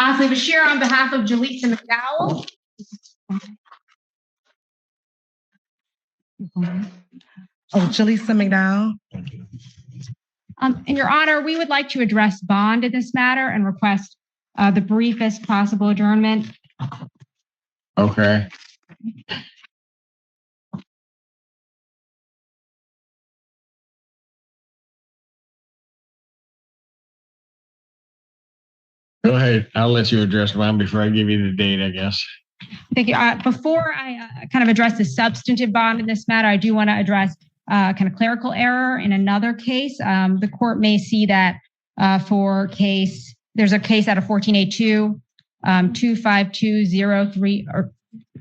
Asli Bashir on behalf of Jaleesa McDowell. Jaleesa McDowell. In Your Honor, we would like to address bond in this matter and request the briefest possible adjournment. Okay. Go ahead. I'll let you address one before I give you the date, I guess. Thank you. Before I kind of address the substantive bond in this matter, I do want to address kind of clerical error in another case. The court may see that there's a case out of 1482, 25203,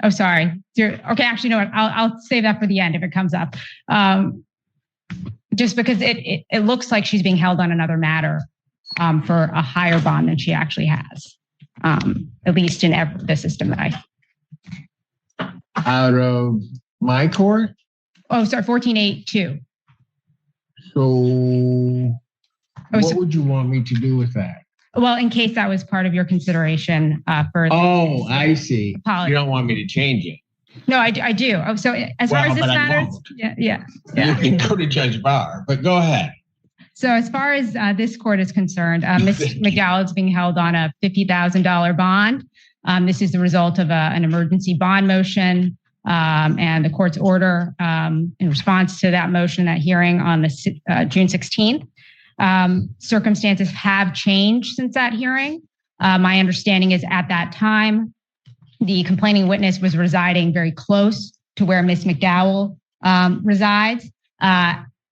okay, actually, no, I'll save that for the end if it comes up. Just because it looks like she's being held on another matter for a higher bond than she actually has, at least in the system that Out of my court? Oh, sorry, 1482. So what would you want me to do with that? Well, in case that was part of your consideration for... Oh, I see. Apologies. You don't want me to change it? No, I do. Oh, so as far as this matters... Yeah. You can go to Judge Barr, but go ahead. So as far as this court is concerned, Ms. McDowell is being held on a $50,000 bond. This is the result of an emergency bond motion and the court's order in response to that motion, that hearing on the June 16th. Circumstances have changed since that hearing. My understanding is at that time, the complaining witness was residing very close to where Ms. McDowell resides.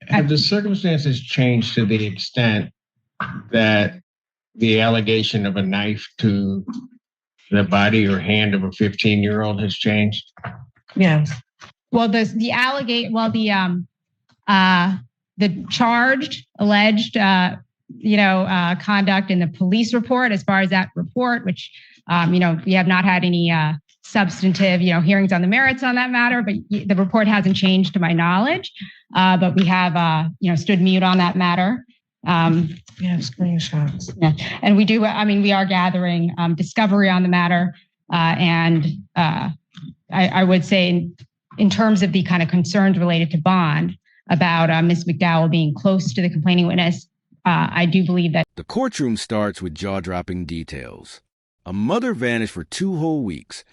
Have the circumstances changed to the extent that the allegation of a knife to the body or hand of a 15-year-old has changed? Yes. Well, the charged, alleged, conduct in the police report, as far as that report, which, we have not had any substantive, hearings on the merits on that matter, but the report hasn't changed to my knowledge. But we have, stood mute on that matter. Screenshots. Yeah. And we are gathering discovery on the matter. And I would say in terms of the kind of concerns related to bond about Ms. McDowell being close to the complaining witness, I do believe that. The courtroom starts with jaw-dropping details. A mother vanished for 2 whole weeks,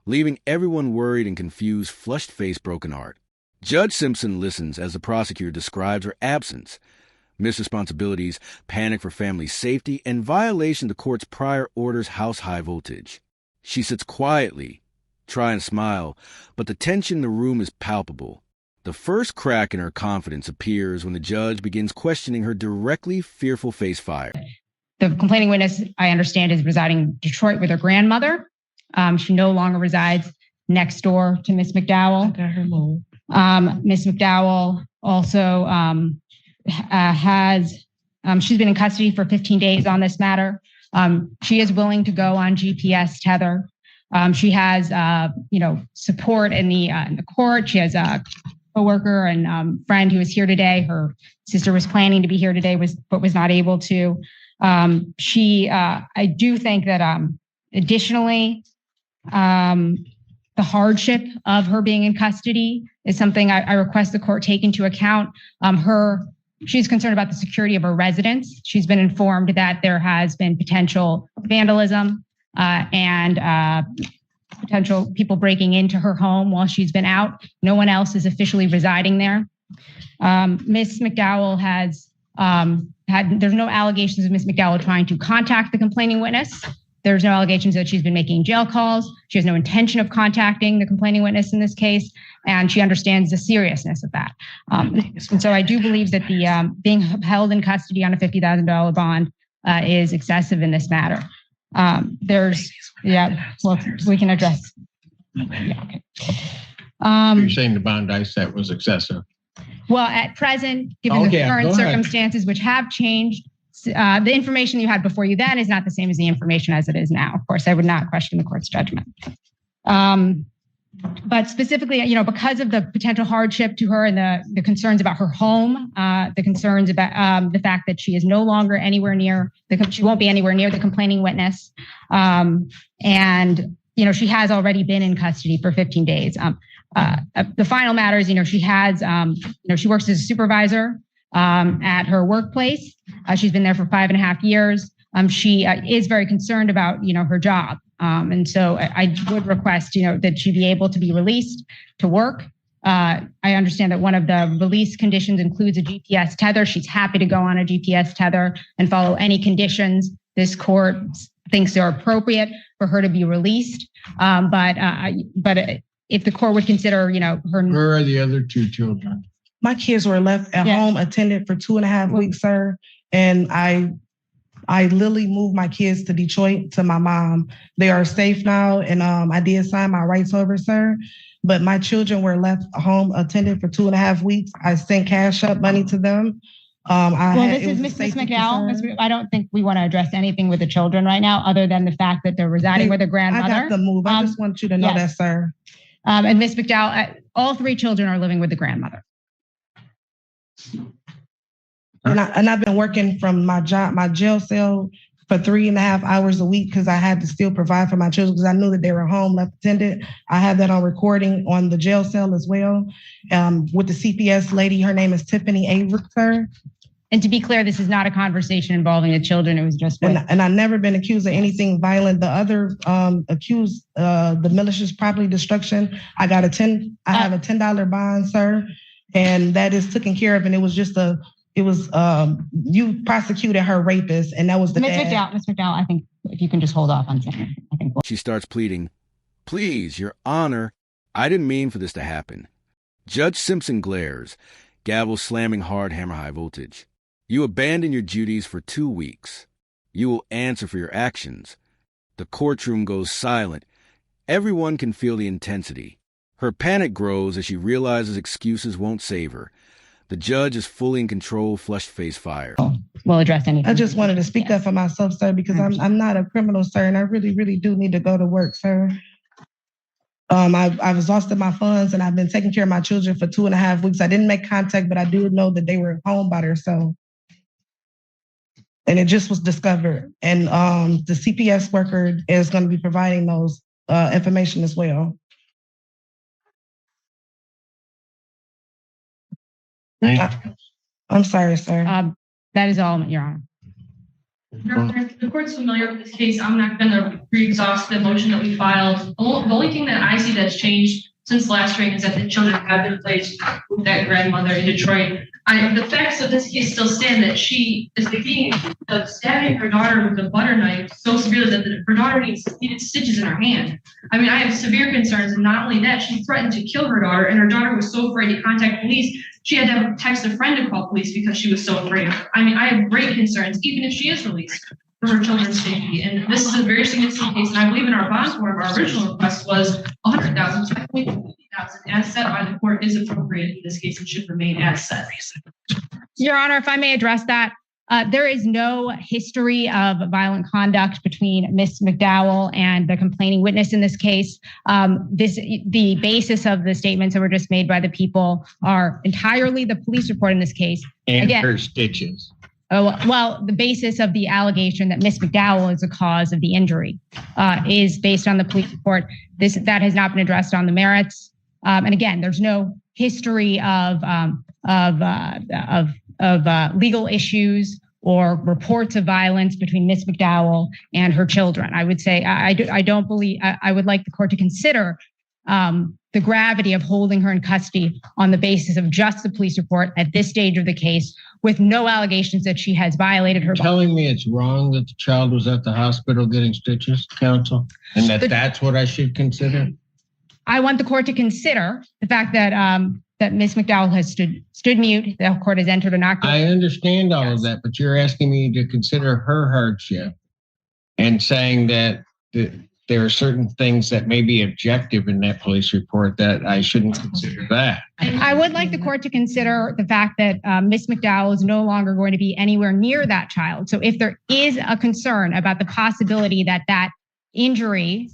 leaving everyone worried and confused, flushed face, broken heart. Judge Simpson listens as the prosecutor describes her absence, missed responsibilities, panic for family safety, and violation of the court's prior order's house high voltage. She sits quietly, trying to smile, but the tension in the room is palpable. The first crack in her confidence appears when the judge begins questioning her directly, fearful face fire. The complaining witness, I understand, is residing in Detroit with her grandmother. She no longer resides next door to Ms. McDowell. Ms. McDowell also she's been in custody for 15 days on this matter. She is willing to go on GPS tether. She has, support in the court. She has a coworker and friend who is here today. Her sister was planning to be here today, but was not able to. I do think that additionally, the hardship of her being in custody is something I request the court take into account. She's concerned about the security of her residence. She's been informed that there has been potential vandalism and potential people breaking into her home while she's been out. No one else is officially residing there. Ms. McDowell there's no allegations of Ms. McDowell trying to contact the complaining witness. There's no allegations that she's been making jail calls. She has no intention of contacting the complaining witness in this case, and she understands the seriousness of that. And so I do believe that the being held in custody on a $50,000 bond is excessive in this matter. We can address. Yeah, okay. You're saying the bond I set was excessive? Well, at present, given the current circumstances, which have changed, the information you had before you then is not the same as the information as it is now. Of course, I would not question the court's judgment. But specifically, because of the potential hardship to her and the concerns about her home, the concerns about the fact that she is no longer anywhere near, she won't be anywhere near the complaining witness. And she has already been in custody for 15 days. The final matter is, she has, she works as a supervisor at her workplace. She's been there for 5.5 years. She is very concerned about, her job. And so I would request, that she be able to be released to work. I understand that one of the release conditions includes a GPS tether. She's happy to go on a GPS tether and follow any conditions this court thinks are appropriate for her to be released. But if the court would consider, her. Where are the other 2 children? My kids were left at home, attended for 2.5 weeks, sir. And I literally moved my kids to Detroit to my mom. They are safe now, and I did sign my rights over, sir. But my children were left home, attended for 2.5 weeks. I sent cash up money to them. This is Ms. McDowell. I don't think we want to address anything with the children right now, other than the fact that they're residing with their grandmother. I got to move. I just want you to know that, sir. And Ms. McDowell, all 3 children are living with the grandmother. And I've been working from my jail cell for 3.5 hours a week because I had to still provide for my children because I knew that they were home left attended. I have that on recording on the jail cell as well. With the CPS lady, her name is Tiffany Avery, sir. And to be clear, this is not a conversation involving the children. It was just. And I've never been accused of anything violent. The other accused, the malicious property destruction, I have a $10 bond, sir, and that is taken care of. And it was just you prosecuted her rapist, and that was the dad. Ms. McDowell, I think if you can just hold off on saying, She starts pleading, "Please, Your Honor, I didn't mean for this to happen." Judge Simpson glares, gavel slamming hard, hammer high voltage. "You abandon your duties for 2 weeks. You will answer for your actions." The courtroom goes silent. Everyone can feel the intensity. Her panic grows as she realizes excuses won't save her. The judge is fully in control, flushed face fire. We'll address anything. I just wanted to speak up for myself, sir, because I'm not a criminal, sir, and I really, really do need to go to work, sir. I've exhausted my funds, and I've been taking care of my children for 2.5 weeks. I didn't make contact, but I do know that they were home by themselves. And it just was discovered. And the CPS worker is going to be providing those information as well. I'm sorry, sir. That is all, Your Honor. Your Honor, the court's familiar with this case. I'm not going to re-exhaust the motion that we filed. The only thing that I see that's changed since last hearing is that the children have been placed with that grandmother in Detroit. The facts of this case still stand that she is stabbing her daughter with a butter knife so severely that her daughter needed stitches in her hand. I mean, I have severe concerns, and not only that, she threatened to kill her daughter, and her daughter was so afraid to contact police, she had to text a friend to call police because she was so afraid of her. I mean, I have great concerns, even if she is released, for her children's safety. And this is a very significant case, and I believe in our bond form, our original request was $100,000, so $50,000 as set by the court is appropriate in this case and should remain as set. Your Honor, if I may address that, there is no history of violent conduct between Ms. McDowell and the complaining witness in this case. The basis of the statements that were just made by the people are entirely the police report in this case. And her stitches. Well, the basis of the allegation that Ms. McDowell is the cause of the injury is based on the police report. That has not been addressed on the merits. And again, there's no history of legal issues or reports of violence between Ms. McDowell and her children. I would say I don't believe. I would like the court to consider the gravity of holding her in custody on the basis of just the police report at this stage of the case, with no allegations that she has violated her. Telling me it's wrong that the child was at the hospital getting stitches, counsel, and that's what I should consider. I want the court to consider the fact that that Ms. McDowell has stood mute. The court has entered an act. I understand all of that, but you're asking me to consider her hardship and saying that there are certain things that may be objective in that police report that I shouldn't consider that. I would like the court to consider the fact that Ms. McDowell is no longer going to be anywhere near that child. So if there is a concern about the possibility that that injury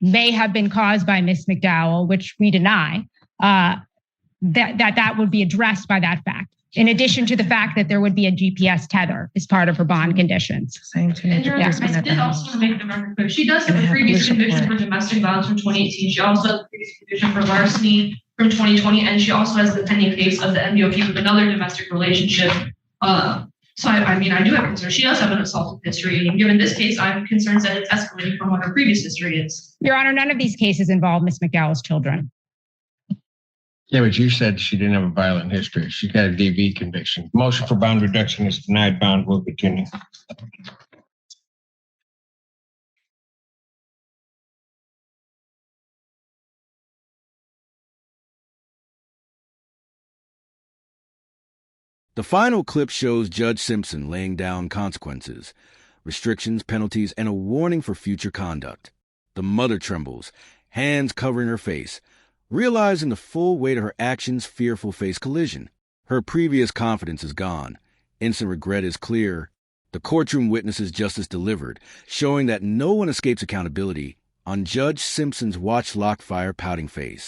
may have been caused by Miss McDowell, which we deny, that would be addressed by that fact. In addition to the fact that there would be a GPS tether as part of her bond conditions. Same And Your Honor, I did also make the record clear. She does have a previous conviction for domestic violence from 2018. She also has a previous conviction for larceny from 2020, and she also has the pending case of the MDOP with another domestic relationship. So I mean, I do have concerns. She does have an assault history, and given this case, I'm concerned that it's escalating from what her previous history is. Your Honor, none of these cases involve Miss McDowell's children. Yeah, but you said she didn't have a violent history. She got a DV conviction. Motion for bond reduction is denied. Bond will continue. The final clip shows Judge Simpson laying down consequences, restrictions, penalties, and a warning for future conduct. The mother trembles, hands covering her face, realizing the full weight of her actions' fearful face collision. Her previous confidence is gone. Instant regret is clear. The courtroom witnesses justice delivered, showing that no one escapes accountability on Judge Simpson's watch-locked fire pouting face.